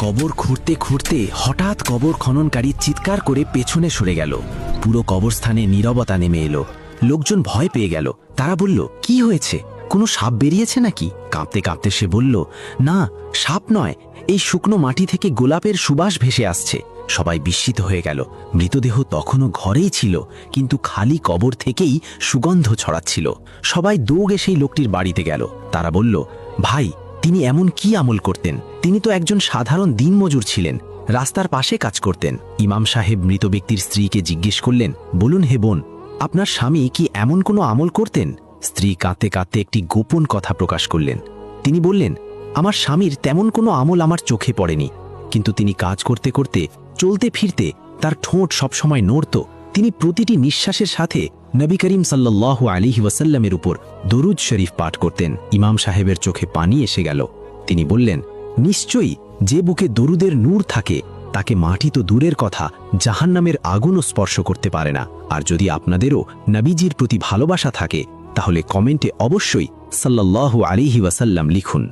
কবর খুঁড়তে খুঁড়তে হঠাৎ কবর খননকারী চিৎকার করে পেছনে সরে গেল। পুরো কবরস্থানে নীরবতা নেমে এলো। লোকজন ভয় পেয়ে গেল। তারা বলল, কি হয়েছে? কোনো সাপ বেরিয়েছে নাকি? কাঁপতে কাঁপতে সে বলল, না, সাপ নয়, এই শুকনো মাটি থেকে গোলাপের সুবাস ভেসে আসছে। সবাই বিস্মিত হয়ে গেল। মৃতদেহ তখনও ঘরেই ছিল, কিন্তু খালি কবর থেকেই সুগন্ধ ছড়াচ্ছিল। সবাই দৌড়ে সেই লোকটির বাড়িতে গেল। তারা বলল, ভাই, তিনি এমন কি আমল করতেন? তিনি তো একজন সাধারণ দিনমজুর ছিলেন, রাস্তার পাশে কাজ করতেন। ইমাম সাহেব মৃত ব্যক্তির স্ত্রীকে জিজ্ঞেস করলেন, বলুন হে বোন, আপনার স্বামী কি এমন কোনো আমল করতেন? স্ত্রী কাঁদতে কাঁদতে একটি গোপন কথা প্রকাশ করলেন। তিনি বললেন, আমার স্বামীর তেমন কোনো আমল আমার চোখে পড়েনি, কিন্তু তিনি কাজ করতে করতে, চলতে ফিরতে তার ঠোঁট সবসময় নড়ত। তিনি প্রতিটি নিঃশ্বাসের সাথে নবী করিম সাল্লাল্লাহু আলাইহি ওয়াসাল্লামের উপর দরুদ শরীফ পাঠ করতেন। ইমাম সাহেবের চোখে পানি এসে গেল। তিনি বললেন, নিশ্চয়ই যে বুকে দরুদের নূর থাকে তাকে মাটি তো দূরের কথা, জাহান্নামের আগুনও স্পর্শ করতে পারে না। আর যদি আপনাদেরও নবীজির প্রতি ভালোবাসা থাকে তাহলে কমেন্টে অবশ্যই সাল্লাল্লাহু আলাইহি ওয়াসাল্লাম লিখুন।